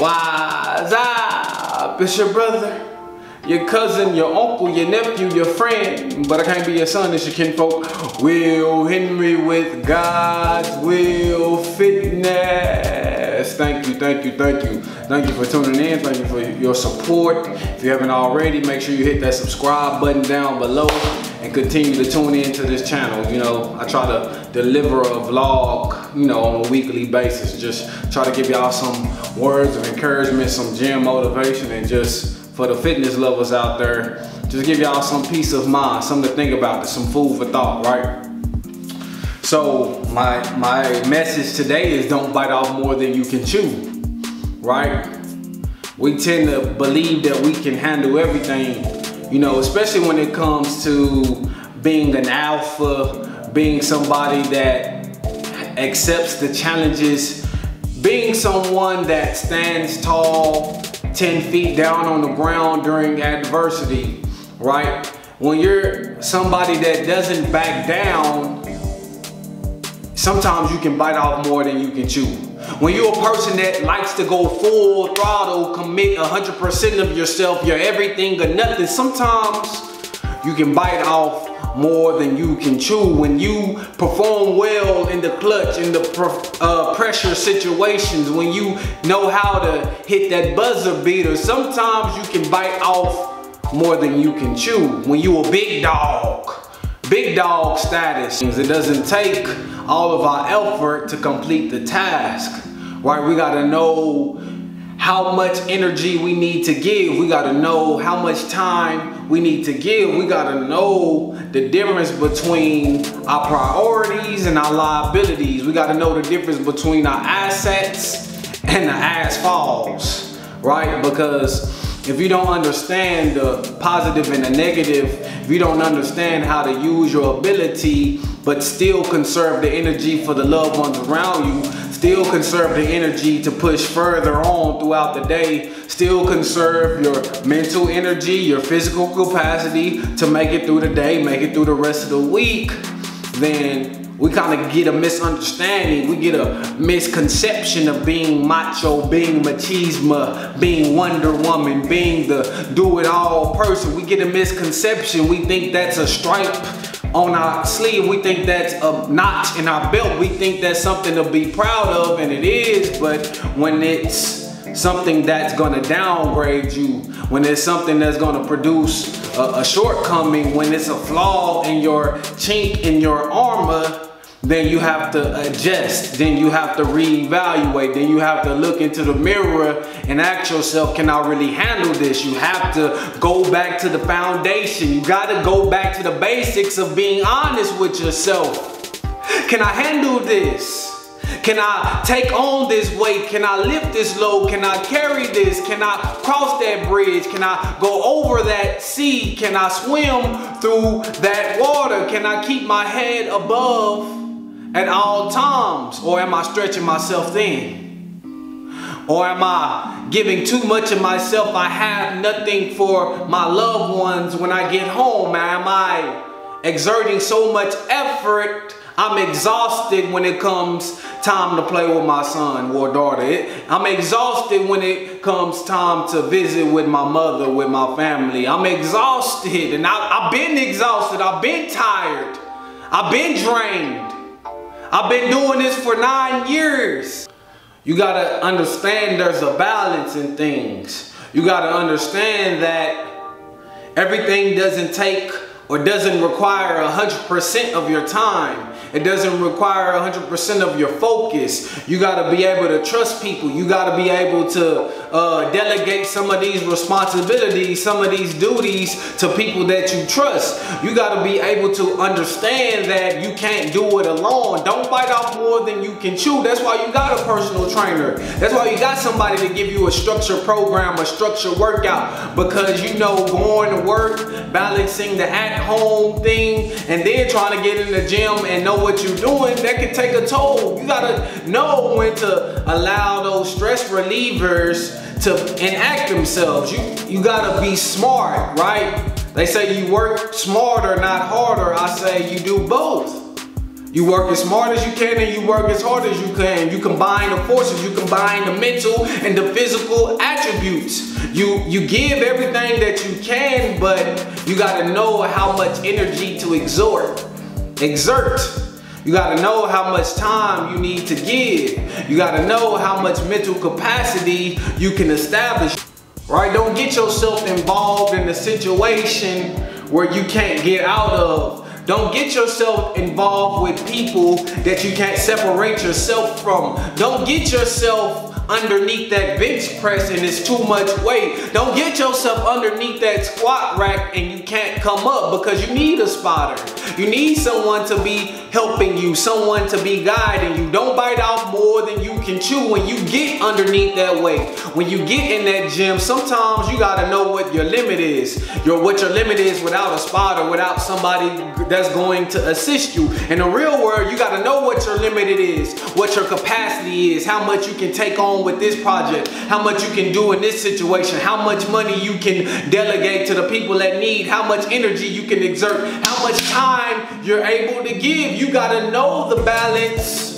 What's up? It's your brother, your cousin, your uncle, your nephew, your friend, but I can't be your son, it's your kinfolk, Will Henry with God's Will Fitness. Thank you, thank you, thank you. Thank you for tuning in, thank you for your support. If you haven't already, make sure you hit that subscribe button down below and continue to tune in to this channel. You know, I try to deliver a vlog, you know, on a weekly basis. Just try to give y'all some words of encouragement, some gym motivation, and just for the fitness lovers out there, just give y'all some peace of mind, something to think about, some food for thought, right? So my message today is don't bite off more than you can chew, right? We tend to believe that we can handle everything, you know, especially when it comes to being an alpha, being somebody that accepts the challenges, being someone that stands tall, 10 feet down on the ground during adversity, right? When you're somebody that doesn't back down, sometimes you can bite off more than you can chew. When you're a person that likes to go full throttle, commit 100% of yourself, you're everything or nothing, sometimes you can bite off more than you can chew. When you perform well in the clutch, in the pressure situations, when you know how to hit that buzzer beater, sometimes you can bite off more than you can chew. When you a big dog status, it doesn't take all of our effort to complete the task, right? We gotta know how much energy we need to give. We gotta know how much time we need to give. We gotta know the difference between our priorities and our liabilities. We gotta know the difference between our assets and the asphals, right? Because if you don't understand the positive and the negative, if you don't understand how to use your ability but still conserve the energy for the loved ones around you, still conserve the energy to push further on throughout the day, still conserve your mental energy, your physical capacity to make it through the day, make it through the rest of the week, then we kind of get a misunderstanding. We get a misconception of being macho, being machismo, being Wonder Woman, being the do-it-all person. We get a misconception. We think that's a stripe on our sleeve. We think that's a notch in our belt. We think that's something to be proud of, and it is, but when it's something that's gonna downgrade you, when it's something that's gonna produce a shortcoming, when it's a flaw in your chink in your armor, then you have to adjust, then you have to reevaluate, then you have to look into the mirror and ask yourself, can I really handle this? You have to go back to the foundation. You gotta go back to the basics of being honest with yourself. Can I handle this? Can I take on this weight? Can I lift this load? Can I carry this? Can I cross that bridge? Can I go over that sea? Can I swim through that water? Can I keep my head above at all times? Or am I stretching myself thin? Or am I giving too much of myself? I have nothing for my loved ones when I get home. Am I exerting so much effort? I'm exhausted when it comes time to play with my son or daughter. I'm exhausted when it comes time to visit with my mother, with my family. I'm exhausted, and I've been exhausted. I've been tired. I've been drained. I've been doing this for 9 years. You gotta understand there's a balance in things. You gotta understand that everything doesn't take or doesn't require 100% of your time. It doesn't require 100% of your focus. You gotta be able to trust people. You gotta be able to delegate some of these responsibilities, some of these duties to people that you trust. You gotta be able to understand that you can't do it alone. Don't bite off more than you can chew. That's why you got a personal trainer. That's why you got somebody to give you a structured program, a structured workout, because you know going to work, balancing the at-home thing, and then trying to get in the gym and know what you're doing, that can take a toll. You gotta know when to allow those stress relievers to enact themselves. You gotta be smart, right? They say you work smarter, not harder. I say you do both. You work as smart as you can and you work as hard as you can. You combine the forces, you combine the mental and the physical attributes. You give everything that you can, but you gotta know how much energy to exert. You gotta know how much time you need to give. You gotta know how much mental capacity you can establish. Right? Don't get yourself involved in a situation where you can't get out of. Don't get yourself involved with people that you can't separate yourself from. Don't get yourself underneath that bench press and it's too much weight. Don't get yourself underneath that squat rack and you can't come up, because you need a spotter. You need someone to be helping you, someone to be guiding you. Don't bite off more than you can chew when you get underneath that weight. When you get in that gym, sometimes you gotta know what your limit is. What your limit is without a spotter, without somebody that's going to assist you. In the real world, you gotta know what your limit is, what your capacity is, how much you can take on with this project, how much you can do in this situation, how much money you can delegate to the people that need, how much energy you can exert, how much time you're able to give. You gotta know the balance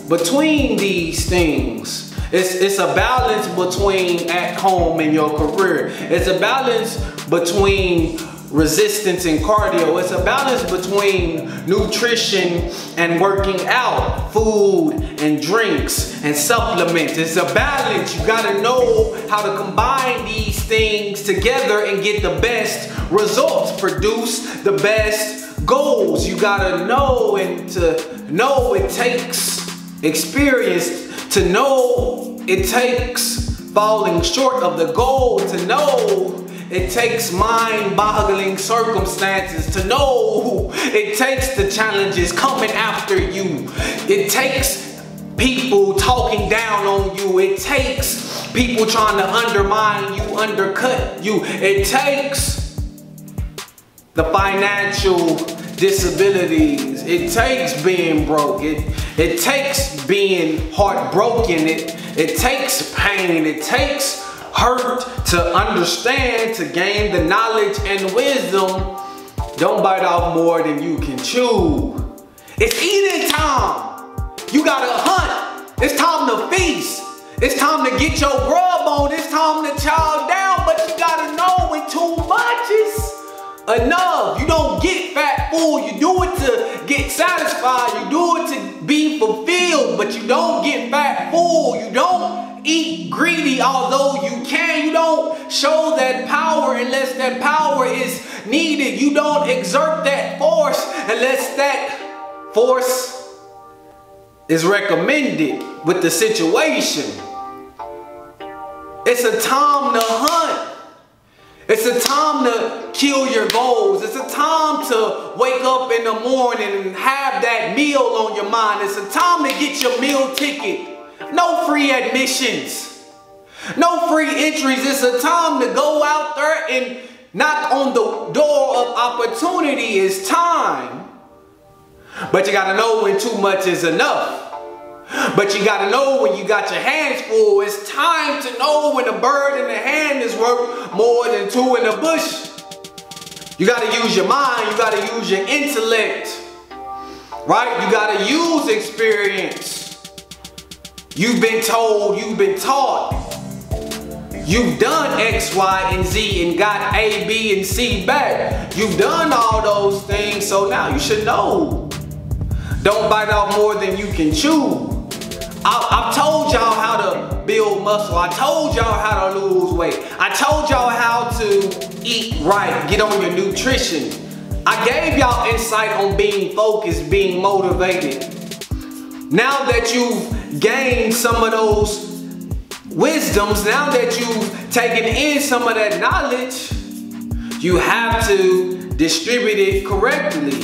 between these things. It's a balance between at home and your career. It's a balance between resistance and cardio. It's a balance between nutrition and working out, food and drinks and supplements. It's a balance. You gotta know how to combine these things together and get the best results, produce the best goals. You gotta know, and to know it takes experience. To know it takes falling short of the goal. To know it takes mind-boggling circumstances. To know it takes the challenges coming after you. It takes people talking down on you. It takes people trying to undermine you, undercut you. It takes the financial disabilities. It takes being broke. It takes being heartbroken. It takes pain. It takes hurt to understand, to gain the knowledge and wisdom. Don't bite off more than you can chew. It's eating time. You gotta hunt. It's time to feast. It's time to get your grub on. It's time to chow down, but you gotta know when too much is enough. You don't get fat full. You do it to get satisfied. You do it to be fulfilled, but you don't get fat full. You don't eat greedy, although you can. You don't show that power unless that power is needed. You don't exert that force unless that force is recommended with the situation. It's a time to hunt. It's a time to kill your goals. It's a time to wake up in the morning and have that meal on your mind. It's a time to get your meal ticket. No free admissions. No free entries. It's a time to go out there and knock on the door of opportunity. It's time. But you gotta know when too much is enough. But you gotta know when you got your hands full. It's time to know when a bird in the hand is worth more than two in the bush. You gotta use your mind. You gotta use your intellect. Right? You gotta use experience. You've been told, you've been taught. You've done X, Y, and Z and got A, B, and C back. You've done all those things, so now you should know. Don't bite off more than you can chew. I've told y'all how to build muscle. I told y'all how to lose weight. I told y'all how to eat right, get on your nutrition. I gave y'all insight on being focused, being motivated. Now that you've gained some of those wisdoms, now that you've taken in some of that knowledge, you have to distribute it correctly.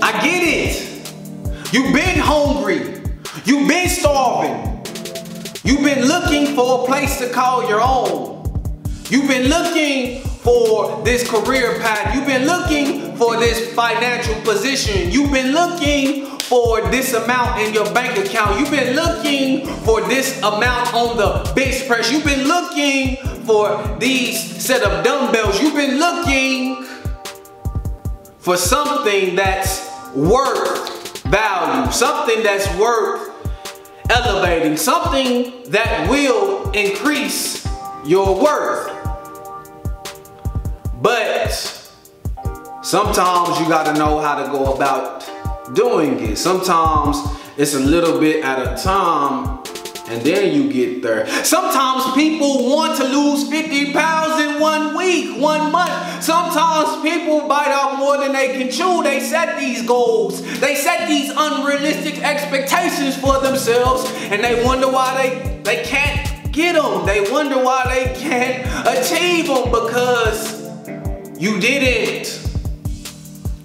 I get it. You've been hungry. You've been starving. You've been looking for a place to call your own. You've been looking for this career path. You've been looking for this financial position. You've been looking for this amount in your bank account. You've been looking for this amount on the bench press. You've been looking for these set of dumbbells. You've been looking for something that's worth value, something that's worth elevating, something that will increase your worth. But sometimes you gotta know how to go about doing it. Sometimes it's a little bit at a time and then you get there. Sometimes people want to lose 50 pounds in 1 week, 1 month. Sometimes people bite off more than they can chew. They set these goals. They set these unrealistic expectations for themselves and they wonder why they can't get them. They wonder why they can't achieve them because you didn't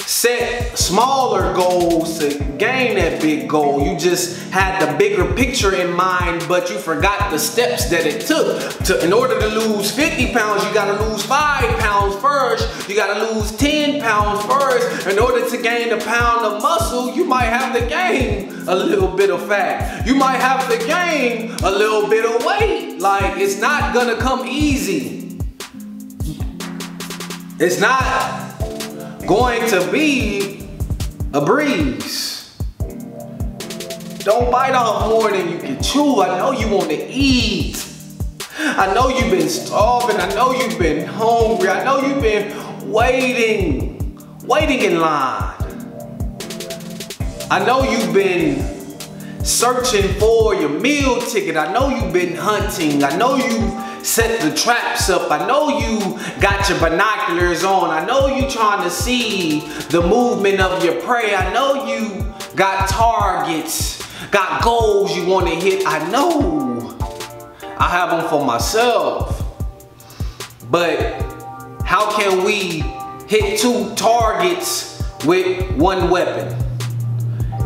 set smaller goals to gain that big goal. You just had the bigger picture in mind, but you forgot the steps that it took. In order to lose 50 pounds, you gotta lose 5 pounds first. You gotta lose 10 pounds first. In order to gain a pound of muscle, you might have to gain a little bit of fat. You might have to gain a little bit of weight. Like, it's not gonna come easy. It's not going to be a breeze. Don't bite off more than you can chew. I know you want to eat. I know you've been starving. I know you've been hungry. I know you've been waiting in line. I know you've been searching for your meal ticket. I know you've been hunting. I know you set the traps up. I know you got your binoculars on. I know you trying to see the movement of your prey. I know you got targets, got goals you want to hit. I know I have them for myself. But how can we hit 2 targets with 1 weapon?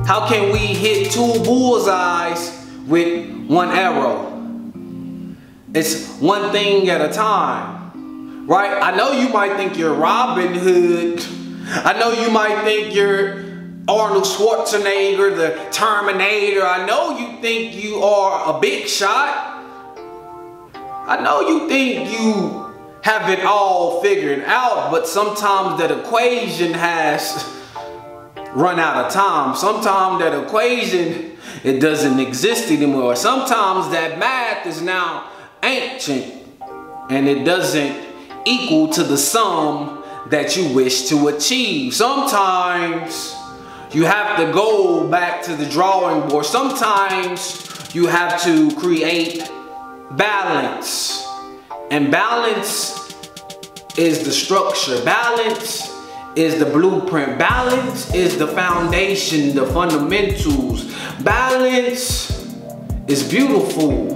How can we hit 2 bullseyes with 1 arrow? It's one thing at a time, right? I know you might think you're Robin Hood. I know you might think you're Arnold Schwarzenegger, the Terminator. I know you think you are a big shot. I know you think you have it all figured out, but sometimes that equation has run out of time. Sometimes that equation, it doesn't exist anymore. Sometimes that math is now ancient and it doesn't equal to the sum that you wish to achieve. Sometimes you have to go back to the drawing board. Sometimes you have to create balance, and balance is the structure. Balance is the blueprint. Balance is the foundation, the fundamentals. Balance is beautiful.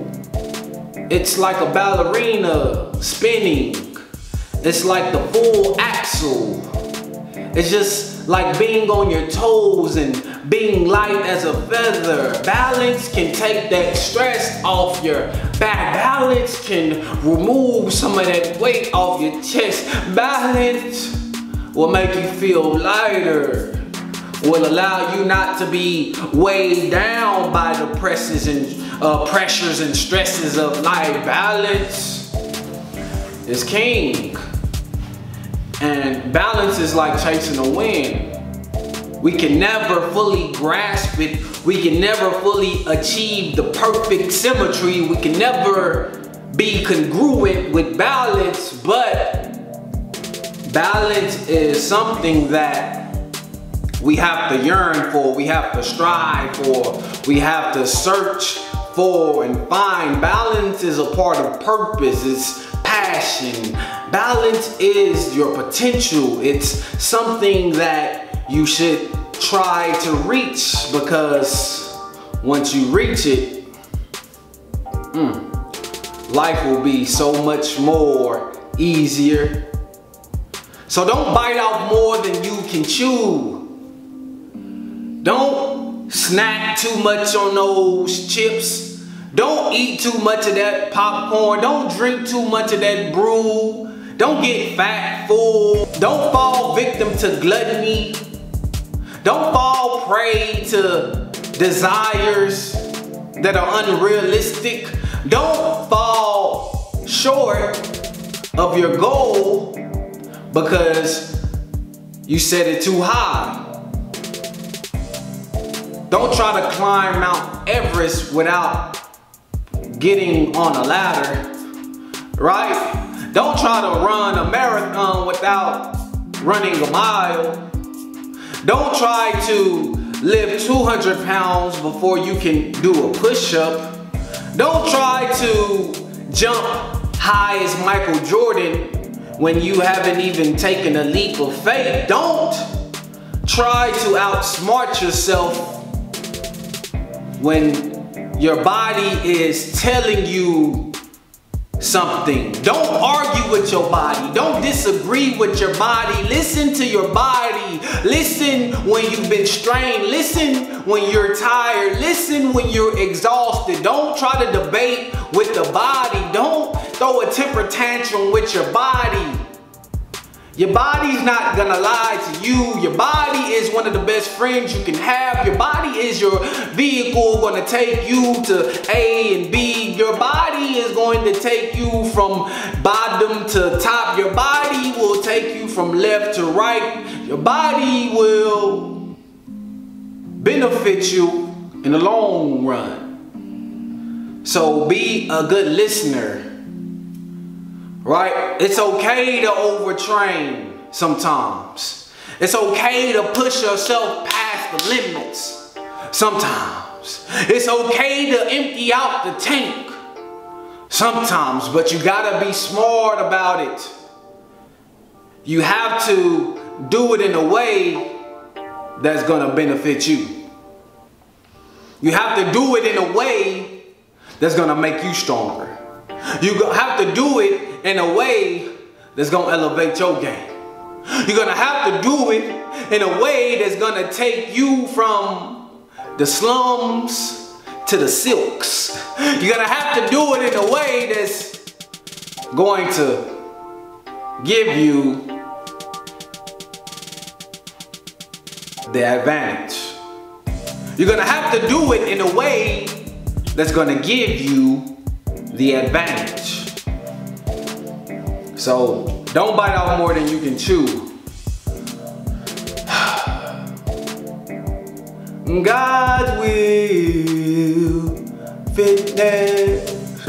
It's like a ballerina spinning. It's like the full axle. It's just like being on your toes and being light as a feather. Balance can take that stress off your back. Balance can remove some of that weight off your chest. Balance will make you feel lighter. Will allow you not to be weighed down by the pressures and stresses of life. Balance is king. And balance is like chasing the wind. We can never fully grasp it. We can never fully achieve the perfect symmetry. We can never be congruent with balance, but balance is something that we have to yearn for, we have to strive for, we have to search for and find. Balance is a part of purpose, it's passion. Balance is your potential. It's something that you should try to reach, because once you reach it, life will be so much more easier. So don't bite off more than you can chew. Don't snack too much on those chips. Don't eat too much of that popcorn. Don't drink too much of that brew. Don't get fat full. Don't fall victim to gluttony. Don't fall prey to desires that are unrealistic. Don't fall short of your goal because you set it too high. Don't try to climb Mount Everest without getting on a ladder, right? Don't try to run a marathon without running a mile. Don't try to lift 200 pounds before you can do a push-up. Don't try to jump high as Michael Jordan when you haven't even taken a leap of faith. Don't try to outsmart yourself when your body is telling you something. Don't argue with your body. Don't disagree with your body. Listen to your body. Listen when you've been strained. Listen when you're tired. Listen when you're exhausted. Don't try to debate with the body. Don't throw a temper tantrum with your body. Your body's not gonna lie to you. Your body is one of the best friends you can have. Your body is your vehicle gonna take you to A and B. Your body is going to take you from bottom to top. Your body will take you from left to right. Your body will benefit you in the long run. So be a good listener. Right? It's okay to overtrain sometimes. It's okay to push yourself past the limits sometimes. It's okay to empty out the tank sometimes, but you gotta be smart about it. You have to do it in a way that's gonna benefit you. You have to do it in a way that's gonna make you stronger. You have to do it in a way that's gonna elevate your game. You're gonna have to do it in a way that's gonna take you from the slums to the silks. You're gonna have to do it in a way that's going to give you the advantage. You're gonna have to do it in a way that's gonna give you the advantage. So don't bite off more than you can chew. God's will, fitness,